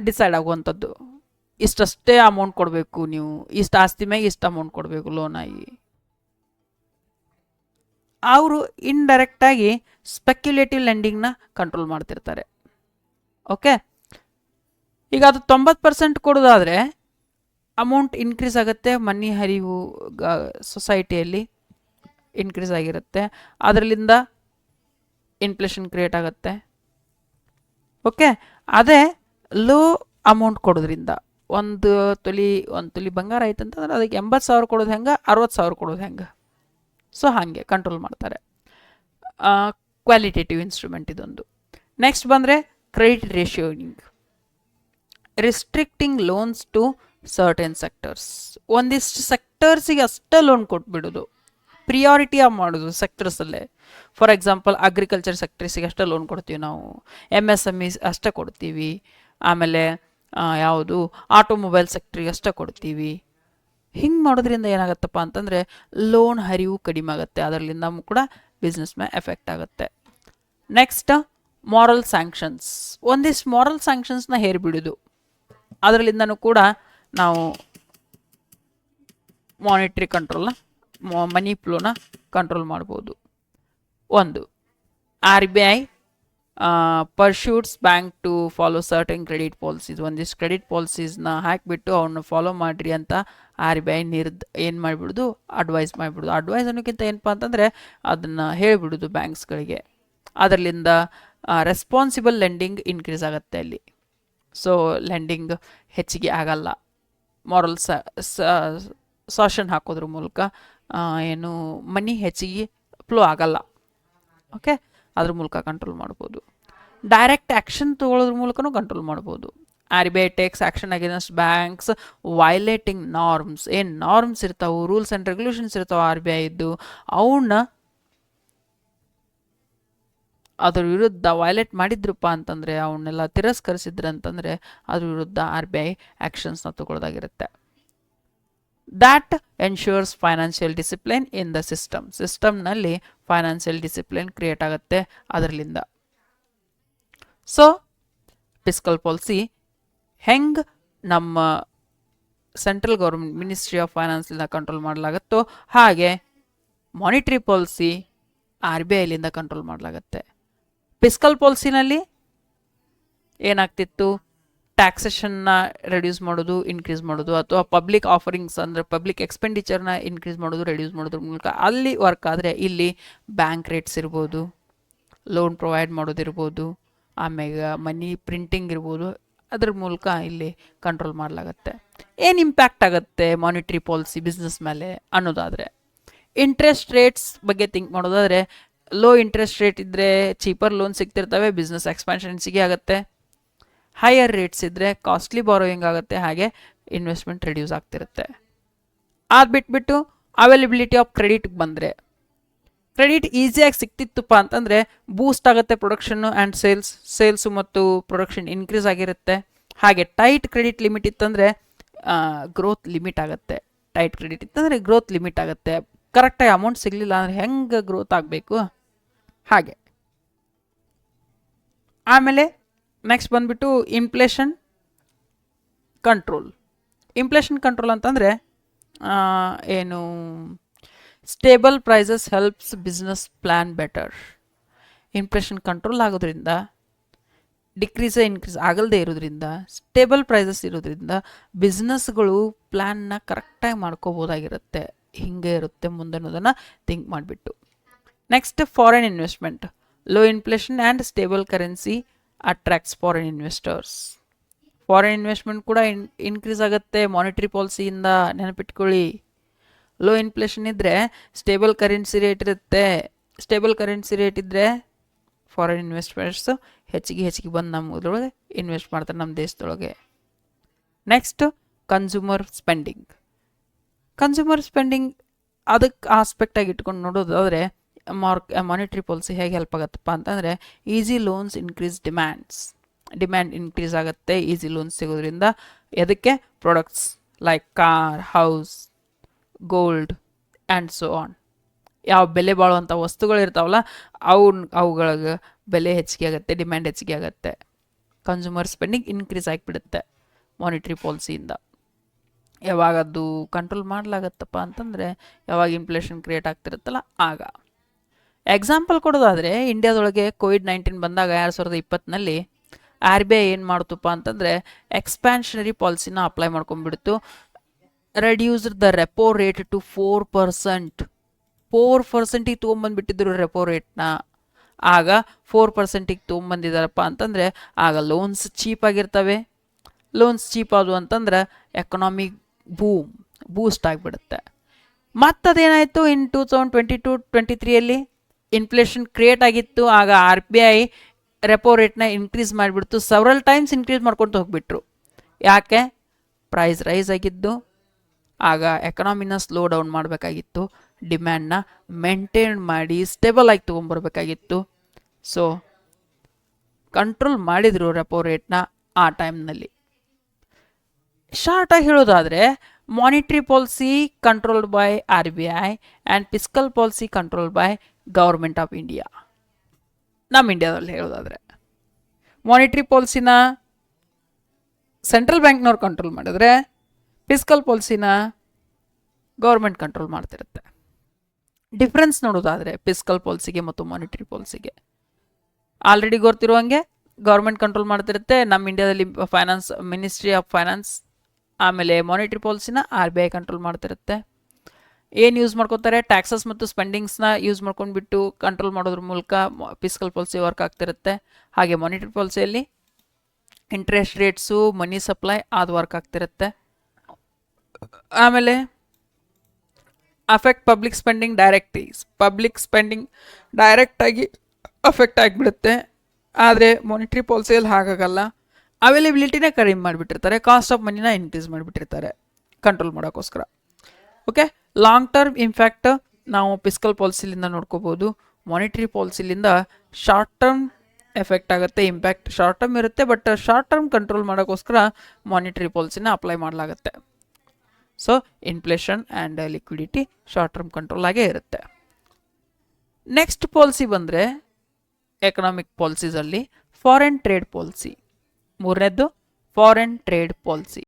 ಡಿಸೈಡ್ ಆಗುವಂಥದ್ದು. ಇಷ್ಟಷ್ಟೇ ಅಮೌಂಟ್ ಕೊಡಬೇಕು, ನೀವು ಇಷ್ಟು ಆಸ್ತಿ ಮ್ಯಾಗೆ ಇಷ್ಟು ಅಮೌಂಟ್ ಕೊಡಬೇಕು ಲೋನಾಗಿ. ಅವರು ಇಂಡೈರೆಕ್ಟಾಗಿ ಸ್ಪೆಕ್ಯುಲೇಟಿವ್ ಲೆಂಡಿಂಗ್ನ ಕಂಟ್ರೋಲ್ ಮಾಡ್ತಿರ್ತಾರೆ. ಓಕೆ, ಈಗ ಅದು 90% ಕೊಡೋದಾದರೆ ಅಮೌಂಟ್ ಇನ್ಕ್ರೀಸ್ ಆಗುತ್ತೆ, ಮನಿ ಹರಿವು ಸೊಸೈಟಿಯಲ್ಲಿ ಇನ್ಕ್ರೀಸ್ ಆಗಿರುತ್ತೆ, ಅದರಲ್ಲಿಂದ ಇನ್ಫ್ಲೇಷನ್ ಕ್ರಿಯೇಟ್ ಆಗುತ್ತೆ. ಓಕೆ, ಅದೇ ಲೋ ಅಮೌಂಟ್ ಕೊಡೋದ್ರಿಂದ ಒಂದು ತೊಲಿ ಬಂಗಾರ ಆಯ್ತು ಅಂತಂದ್ರೆ ಅದಕ್ಕೆ 80,000 ಕೊಡೋದು ಹೆಂಗೆ, 60,000 ಕೊಡೋದು ಹೆಂಗೆ, ಸೊ ಹಾಗೆ ಕಂಟ್ರೋಲ್ ಮಾಡ್ತಾರೆ. ಕ್ವಾಲಿಟೇಟಿವ್ ಇನ್ಸ್ಟ್ರೂಮೆಂಟ್ ಇದೊಂದು. ನೆಕ್ಸ್ಟ್ ಬಂದರೆ credit rationing, restricting loans to certain sectors. ಒಂದಿಷ್ಟು ಸೆಕ್ಟರ್ಸಿಗೆ ಅಷ್ಟೇ ಲೋನ್ ಕೊಟ್ಬಿಡೋದು, ಪ್ರಿಯಾರಿಟಿ ಮಾಡೋದು ಸೆಕ್ಟರ್ಸಲ್ಲೇ. ಫಾರ್ ಎಕ್ಸಾಂಪಲ್ ಅಗ್ರಿಕಲ್ಚರ್ ಸೆಕ್ಟರ್ಸಿಗೆ ಅಷ್ಟೇ ಲೋನ್ ಕೊಡ್ತೀವಿ ನಾವು, MSME ಅಷ್ಟೇ ಕೊಡ್ತೀವಿ, ಆಮೇಲೆ ಯಾವುದು ಆಟೋಮೊಬೈಲ್ ಸೆಕ್ಟ್ರಿಗೆ ಅಷ್ಟೇ ಕೊಡ್ತೀವಿ. ಹಿಂಗೆ ಮಾಡೋದ್ರಿಂದ ಏನಾಗುತ್ತಪ್ಪ ಅಂತಂದರೆ ಲೋನ್ ಹರಿವು ಕಡಿಮೆ ಆಗುತ್ತೆ, ಅದರಲ್ಲಿಂದ ಕೂಡ ಬಿಸ್ನೆಸ್ ಮೇಲೆ ಎಫೆಕ್ಟ್ ಆಗುತ್ತೆ. ನೆಕ್ಸ್ಟ್ ಮಾರಲ್ ಸ್ಯಾಂಕ್ಷನ್ಸ್, ಒಂದಿಷ್ಟು ಮಾರಲ್ ಸ್ಯಾಂಕ್ಷನ್ಸ್ನ ಹೇರಿಬಿಡೋದು, ಅದರಲ್ಲಿಂದನೂ ಕೂಡ ನಾವು ಮಾನಿಟ್ರಿ ಕಂಟ್ರೋಲ್ನ, ಮನಿ ಫ್ಲೋನ ಕಂಟ್ರೋಲ್ ಮಾಡ್ಬೋದು. ಒಂದು R B I persuades bank to follow certain credit policies. ಒಂದಿಷ್ಟು ಕ್ರೆಡಿಟ್ ಪಾಲಿಸೀಸ್ನ ಹಾಕಿಬಿಟ್ಟು ಅವನ್ನ ಫಾಲೋ ಮಾಡಿರಿ ಅಂತ ಆರ್ ಬಿ ಐ ಏನು ಮಾಡಿಬಿಡೋದು, ಅಡ್ವೈಸ್ ಮಾಡಿಬಿಡೋದು. ಅಡ್ವೈಸ್ ಅನ್ನೋಕ್ಕಿಂತ ಏನಪ್ಪ ಅಂತಂದರೆ ಅದನ್ನು ಹೇಳಿಬಿಡೋದು ಬ್ಯಾಂಕ್ಸ್ಗಳಿಗೆ, ಅದರಲ್ಲಿಂದ ರೆಸ್ಪಾನ್ಸಿಬಲ್ ಲೆಂಡಿಂಗ್ ಇನ್ಕ್ರೀಸ್ ಆಗುತ್ತೆ ಅಲ್ಲಿ. ಸೊ ಲೆಂಡಿಂಗ್ ಹೆಚ್ಚಿಗೆ ಆಗಲ್ಲ, ಮಾರಲ್ ಸಾಷನ್ ಹಾಕೋದ್ರ ಮೂಲಕ ಏನು ಮನಿ ಹೆಚ್ಚಿಗೆ ಫ್ಲೋ ಆಗಲ್ಲ. ಓಕೆ, ಅದ್ರ ಮೂಲಕ ಕಂಟ್ರೋಲ್ ಮಾಡ್ಬೋದು. ಡೈರೆಕ್ಟ್ ಆ್ಯಕ್ಷನ್ ತೊಗೊಳೋದ್ರ ಮೂಲಕನೂ ಕಂಟ್ರೋಲ್ ಮಾಡ್ಬೋದು. R B I takes action against banks violating norms. ಏನು ನಾರ್ಮ್ಸ್ ಇರ್ತಾವೆ, ರೂಲ್ಸ್ ಆ್ಯಂಡ್ ರೆಗ್ಯುಲೇಷನ್ಸ್ ಇರ್ತಾವೆ ಆರ್ ಬಿ ಐ ಇದ್ದು, ಅವನ್ನ ಅದ್ರ ವಿರುದ್ಧ ವೈಲೇಟ್ ಮಾಡಿದ್ರಪ್ಪ ಅಂತಂದರೆ, ಅವನ್ನೆಲ್ಲ ತಿರಸ್ಕರಿಸಿದ್ರಂತಂದರೆ ಅದ್ರ ವಿರುದ್ಧ ಆರ್ ಬಿ ಐ ಆ್ಯಕ್ಷನ್ಸ್ನ ತಗೊಳ್ಳೋದಾಗಿರುತ್ತೆ. That ensures financial discipline in the ಸಿಸ್ಟಮ್ನಲ್ಲಿ ಫೈನಾನ್ಷಿಯಲ್ ಡಿಸಿಪ್ಲಿನ್ ಕ್ರಿಯೇಟ್ ಆಗುತ್ತೆ ಅದರಲ್ಲಿಂದ. ಸೊ ಫಿಸ್ಕಲ್ ಪಾಲಿಸಿ ಹೆಂಗೆ ನಮ್ಮ ಸೆಂಟ್ರಲ್ ಗೌರ್ಮೆಂಟ್ ಮಿನಿಸ್ಟ್ರಿ ಆಫ್ ಫೈನಾನ್ಸ್ಲಿಂದ ಕಂಟ್ರೋಲ್ ಮಾಡಲಾಗುತ್ತೋ ಹಾಗೆ ಮಾನಿಟ್ರಿ ಪಾಲಿಸಿ ಆರ್ ಬಿ ಐಲಿಂದ ಕಂಟ್ರೋಲ್ ಮಾಡಲಾಗುತ್ತೆ. ಫಿಸ್ಕಲ್ ಪಾಲಿಸಿನಲ್ಲಿ ಏನಾಗ್ತಿತ್ತು, ಟ್ಯಾಕ್ಸೇಷನ್ನ ರೆಡ್ಯೂಸ್ ಮಾಡೋದು, ಇನ್ಕ್ರೀಸ್ ಮಾಡೋದು, ಅಥವಾ ಪಬ್ಲಿಕ್ ಆಫರಿಂಗ್ಸ್ ಅಂದರೆ ಪಬ್ಲಿಕ್ ಎಕ್ಸ್ಪೆಂಡಿಚರ್ನ ಇನ್ಕ್ರೀಸ್ ಮಾಡೋದು, ರೆಡ್ಯೂಸ್ ಮಾಡೋದ್ರ ಮೂಲಕ ಅಲ್ಲಿ ವರ್ಕ್ ಆದರೆ ಇಲ್ಲಿ ಬ್ಯಾಂಕ್ ರೇಟ್ಸ್ ಇರ್ಬೋದು, ಲೋನ್ ಪ್ರೊವೈಡ್ ಮಾಡೋದಿರ್ಬೋದು, ಆಮೇಲೆ ಮನಿ ಪ್ರಿಂಟಿಂಗ್ ಇರ್ಬೋದು, ಅದ್ರ ಮೂಲಕ ಇಲ್ಲಿ ಕಂಟ್ರೋಲ್ ಮಾಡಲಾಗತ್ತೆ. ಏನು ಇಂಪ್ಯಾಕ್ಟ್ ಆಗುತ್ತೆ ಮಾನಿಟ್ರಿ ಪಾಲಿಸಿ ಬಿಸ್ನೆಸ್ ಮೇಲೆ ಅನ್ನೋದಾದರೆ, ಇಂಟ್ರೆಸ್ಟ್ ರೇಟ್ಸ್ ಬಗ್ಗೆ ಥಿಂಕ್ ಮಾಡೋದಾದರೆ, ಲೋ ಇಂಟ್ರೆಸ್ಟ್ ರೇಟ್ ಇದ್ದರೆ ಚೀಪರ್ ಲೋನ್ ಸಿಗ್ತಿರ್ತವೆ, ಬಿಸ್ನೆಸ್ ಎಕ್ಸ್ಪಾನ್ಷನ್ಸಿಗೆ ಆಗುತ್ತೆ. ಹೈಯರ್ ರೇಟ್ಸ್ ಇದ್ದರೆ ಕಾಸ್ಟ್ಲಿ ಬಾರೋಯಿಂಗ್ ಆಗುತ್ತೆ, ಹಾಗೆ ಇನ್ವೆಸ್ಟ್ಮೆಂಟ್ ರೆಡ್ಯೂಸ್ ಆಗ್ತಿರುತ್ತೆ. ಅದು ಬಿಟ್ಬಿಟ್ಟು ಅವೈಲಬಿಲಿಟಿ ಆಫ್ ಕ್ರೆಡಿಟ್ಗೆ ಬಂದರೆ, ಕ್ರೆಡಿಟ್ ಈಸಿಯಾಗಿ ಸಿಕ್ತಿತ್ತಪ್ಪ ಅಂತಂದರೆ ಬೂಸ್ಟ್ ಆಗುತ್ತೆ ಪ್ರೊಡಕ್ಷನ್ನು ಆ್ಯಂಡ್ ಸೇಲ್ಸು ಮತ್ತು ಪ್ರೊಡಕ್ಷನ್ ಇನ್ಕ್ರೀಸ್ ಆಗಿರುತ್ತೆ. ಹಾಗೆ ಟೈಟ್ ಕ್ರೆಡಿಟ್ ಲಿಮಿಟ್ ಇತ್ತಂದರೆ ಗ್ರೋತ್ ಲಿಮಿಟ್ ಆಗುತ್ತೆ. ಟೈಟ್ ಕ್ರೆಡಿಟ್ ಇತ್ತಂದರೆ ಗ್ರೋತ್ ಲಿಮಿಟ್ ಆಗುತ್ತೆ. ಕರೆಕ್ಟಾಗಿ ಅಮೌಂಟ್ ಸಿಗಲಿಲ್ಲ ಅಂದರೆ ಹೆಂಗೆ ಗ್ರೋತ್ ಆಗಬೇಕು ಹಾಗೆ. ಆಮೇಲೆ ನೆಕ್ಸ್ಟ್ ಬಂದುಬಿಟ್ಟು ಇನ್ಫ್ಲೇಷನ್ ಕಂಟ್ರೋಲ್ ಅಂತಂದರೆ ಏನು, stable prices helps business plan better. Inflation control ಆಗೋದ್ರಿಂದ, ಇನ್ಕ್ರೀಸ್ ಆಗಲ್ಲದೆ ಇರೋದ್ರಿಂದ, ಸ್ಟೇಬಲ್ ಪ್ರೈಸಸ್ ಇರೋದ್ರಿಂದ ಬಿಸ್ನೆಸ್ಗಳು ಪ್ಲ್ಯಾನ್ನ ಕರೆಕ್ಟಾಗಿ ಮಾಡ್ಕೋಬೋದಾಗಿರುತ್ತೆ. ಹಿಂಗೆ ಇರುತ್ತೆ ಮುಂದೆ ಅನ್ನೋದನ್ನು ಥಿಂಕ್ ಮಾಡಿಬಿಟ್ಟು. Next foreign investment. Low inflation and stable currency attracts foreign investors. Foreign investment ಕೂಡ ಇನ್ಕ್ರೀಸ್ ಆಗುತ್ತೆ ಮಾನಿಟರಿ ಪಾಲಿಸಿಯಿಂದ, ನೆನಪಿಟ್ಕೊಳ್ಳಿ. ಲೋ ಇನ್ಫ್ಲೇಷನ್ ಇದ್ದರೆ ಸ್ಟೇಬಲ್ ಕರೆನ್ಸಿ ರೇಟ್ ಇರುತ್ತೆ. ಸ್ಟೇಬಲ್ ಕರೆನ್ಸಿ ರೇಟ್ ಇದ್ದರೆ ಫಾರಿನ್ ಇನ್ವೆಸ್ಟ್ಮೆಂಟ್ಸು ಹೆಚ್ಚಿಗೆ ಬಂದು ನಮ್ಮದ್ರೊಳಗೆ ಇನ್ವೆಸ್ಟ್ ಮಾಡ್ತಾರೆ ನಮ್ಮ ದೇಶದೊಳಗೆ. ನೆಕ್ಸ್ಟ್ ಕನ್ಸ್ಯೂಮರ್ ಸ್ಪೆಂಡಿಂಗ್ ಅದಕ್ಕೆ ಆಸ್ಪೆಕ್ಟಾಗಿ ಇಟ್ಕೊಂಡು ನೋಡೋದಾದರೆ ಮಾನಿಟರಿ ಪಾಲಿಸಿ ಹೇಗೆ ಹೆಲ್ಪ್ ಆಗುತ್ತಪ್ಪ ಅಂತಂದರೆ easy loans increase demand increase ಆಗುತ್ತೆ ಈಸಿ ಲೋನ್ಸ್ ಸಿಗೋದ್ರಿಂದ. ಎದಕ್ಕೆ? Products like car, house, gold and so on. ಯಾವ ಬೆಲೆ ಬಾಳುವಂಥ ವಸ್ತುಗಳು ಇರ್ತಾವಲ್ಲ ಅವುಗಳಿಗೆ ಬೆಲೆ ಹೆಚ್ಚಿಗೆ ಆಗುತ್ತೆ, ಡಿಮ್ಯಾಂಡ್ ಹೆಚ್ಚಿಗೆ ಆಗುತ್ತೆ. ಕನ್ಸ್ಯೂಮರ್ ಸ್ಪೆಂಡಿಂಗ್ ಇನ್ಕ್ರೀಸ್ ಆಗಿಬಿಡುತ್ತೆ ಮಾನಿಟರಿ ಪಾಲಿಸಿಯಿಂದ. ಯಾವಾಗ ಅದು ಕಂಟ್ರೋಲ್ ಮಾಡಲಾಗತ್ತಪ್ಪ ಅಂತಂದರೆ ಯಾವಾಗ ಇನ್ಫ್ಲೇಷನ್ ಕ್ರಿಯೇಟ್ ಆಗ್ತಿರುತ್ತಲ್ಲ ಆಗ. ಎಕ್ಸಾಂಪಲ್ ಕೊಡೋದಾದರೆ ಇಂಡಿಯಾದೊಳಗೆ COVID-19 ಬಂದಾಗ 2020ನಲ್ಲಿ RBI ಏನು ಮಾಡ್ತಪ್ಪ ಅಂತಂದರೆ ಎಕ್ಸ್ಪ್ಯಾನ್ಷನರಿ ಪಾಲಿಸಿನ ಅಪ್ಲೈ ಮಾಡ್ಕೊಂಡ್ಬಿಡ್ತು. Reduced the repo rate to 4%. 4%ಗೆ ತೊಗೊಂಬಂದ್ಬಿಟ್ಟಿದ್ರು ರೆಪೋ ರೇಟ್ನ. ಆಗ 4%ಗೆ ತೊಗೊಂಬಂದಿದ್ದಾರಪ್ಪ ಅಂತಂದರೆ ಆಗ ಲೋನ್ಸ್ ಚೀಪ್ ಆಗಿರ್ತವೆ. ಲೋನ್ಸ್ ಚೀಪ್ ಆದವು ಅಂತಂದ್ರೆ ಎಕನಾಮಿಕ್ ಬೂಸ್ಟ್ ಆಗಿಬಿಡುತ್ತೆ. ಮತ್ತದೇನಾಯಿತು, ಇನ್ 2022-23 ಇನ್ಫ್ಲೇಷನ್ ಕ್ರಿಯೇಟ್ ಆಗಿತ್ತು. ಆಗ RBI ರೆಪೋ ರೇಟ್ನ ಇನ್ಕ್ರೀಸ್ ಮಾಡಿಬಿಡ್ತು. ಸೆವರಲ್ ಟೈಮ್ಸ್ ಇನ್ಕ್ರೀಸ್ ಮಾಡ್ಕೊತ ಹೋಗ್ಬಿಟ್ರು. ಯಾಕೆ? ಪ್ರೈಸ್ ರೈಸ್ ಆಗಿದ್ದು. ಆಗ ಎಕನಾಮಿನ ಸ್ಲೋ ಡೌನ್ ಮಾಡಬೇಕಾಗಿತ್ತು, ಡಿಮ್ಯಾಂಡ್ನ ಮೇಂಟೈನ್ ಮಾಡಿ ಸ್ಟೇಬಲ್ ಆಗಿ ತೊಗೊಂಬರ್ಬೇಕಾಗಿತ್ತು. ಸೊ ಕಂಟ್ರೋಲ್ ಮಾಡಿದರು ರೆಪೋ ರೇಟ್ನ ಆ ಟೈಮ್ನಲ್ಲಿ. ಶಾರ್ಟಾಗಿ ಹೇಳೋದಾದರೆ monetary policy controlled by RBI and fiscal policy controlled by government of India. ನಮ್ಮ ಇಂಡಿಯಾದಲ್ಲಿ ಹೇಳೋದಾದರೆ ಮಾನಿಟರಿ ಪಾಲಿಸಿನ ಸೆಂಟ್ರಲ್ ಬ್ಯಾಂಕ್ನವ್ರು ಕಂಟ್ರೋಲ್ ಮಾಡಿದ್ರೆ ಫಿಸ್ಕಲ್ ಪಾಲಿಸಿನ ಗೌರ್ಮೆಂಟ್ ಕಂಟ್ರೋಲ್ ಮಾಡ್ತಿರುತ್ತೆ. ಡಿಫ್ರೆನ್ಸ್ ನೋಡೋದಾದರೆ ಫಿಸ್ಕಲ್ ಪಾಲಿಸಿಗೆ ಮತ್ತು ಮಾನಿಟರಿ ಪಾಲಿಸಿಗೆ ಆಲ್ರೆಡಿ ಗೊತ್ತಿರುವಂಗೆ ಗೌರ್ಮೆಂಟ್ ಕಂಟ್ರೋಲ್ ಮಾಡ್ತಿರುತ್ತೆ. ನಮ್ಮ ಇಂಡಿಯಾದಲ್ಲಿ ಮಿನಿಸ್ಟ್ರಿ ಆಫ್ ಫೈನಾನ್ಸ್, ಆಮೇಲೆ ಮಾನಿಟರಿ ಪಾಲಿಸಿನ RBI ಕಂಟ್ರೋಲ್ ಮಾಡ್ತಿರುತ್ತೆ. ಏನು ಯೂಸ್ ಮಾಡ್ಕೊತಾರೆ? ಟ್ಯಾಕ್ಸಸ್ ಮತ್ತು ಸ್ಪೆಂಡಿಂಗ್ಸ್ನ ಯೂಸ್ ಮಾಡ್ಕೊಂಡ್ಬಿಟ್ಟು ಕಂಟ್ರೋಲ್ ಮಾಡೋದ್ರ ಮೂಲಕ ಫಿಸ್ಕಲ್ ಪಾಲಿಸಿ ವರ್ಕ್ ಆಗ್ತಿರುತ್ತೆ. ಹಾಗೆ ಮಾನಿಟರಿ ಪಾಲಿಸಿಯಲ್ಲಿ ಇಂಟ್ರೆಸ್ಟ್ ರೇಟ್ಸು, ಮನಿ ಸಪ್ಲೈ ಅದು ವರ್ಕ್ ಆಗ್ತಿರುತ್ತೆ. ಆಮೇಲೆ ಅಫೆಕ್ಟ್ ಪಬ್ಲಿಕ್ ಸ್ಪೆಂಡಿಂಗ್ ಡೈರೆಕ್ಟಾಗಿ ಅಫೆಕ್ಟ್ ಆಗಿಬಿಡುತ್ತೆ. ಆದರೆ ಮಾನಿಟರಿ ಪಾಲಿಸಿಯಲ್ಲಿ ಹಾಗಾಗಲ್ಲ. ಅವೈಲೇಬಿಲಿಟಿನೇ ಕಡಿಮೆ ಮಾಡಿಬಿಟ್ಟಿರ್ತಾರೆ, ಕಾಸ್ಟ್ ಆಫ್ ಮನಿನ ಇನ್ಕ್ರೀಸ್ ಮಾಡಿಬಿಟ್ಟಿರ್ತಾರೆ ಕಂಟ್ರೋಲ್ ಮಾಡೋಕ್ಕೋಸ್ಕರ. ಓಕೆ, ಲಾಂಗ್ ಟರ್ಮ್ ಇಂಪ್ಯಾಕ್ಟ್ ನಾವು ಫಿಸ್ಕಲ್ ಪಾಲಿಸಿಲಿಂದ ನೋಡ್ಕೋಬೋದು. ಮಾನಿಟರಿ ಪಾಲಿಸಿಲಿಂದ ಶಾರ್ಟ್ ಟರ್ಮ್ ಎಫೆಕ್ಟ್ ಆಗುತ್ತೆ. ಇಂಪ್ಯಾಕ್ಟ್ ಶಾರ್ಟ್ ಟರ್ಮ್ ಇರುತ್ತೆ, ಬಟ್ ಶಾರ್ಟ್ ಟರ್ಮ್ ಕಂಟ್ರೋಲ್ ಮಾಡೋಕ್ಕೋಸ್ಕರ ಮಾನಿಟರಿ ಪಾಲಿಸಿನ ಅಪ್ಲೈ ಮಾಡಲಾಗುತ್ತೆ. So inflation and liquidity short term control ಆಗೇ ಇರುತ್ತೆ. ನೆಕ್ಸ್ಟ್ ಪಾಲಿಸಿ ಬಂದರೆ ಎಕನಾಮಿಕ್ ಪಾಲಿಸೀಸಲ್ಲಿ ಫಾರಿನ್ ಟ್ರೇಡ್ ಪಾಲಿಸಿ. ಮೂರನೇದ್ದು ಫಾರಿನ್ ಟ್ರೇಡ್ ಪಾಲಿಸಿ.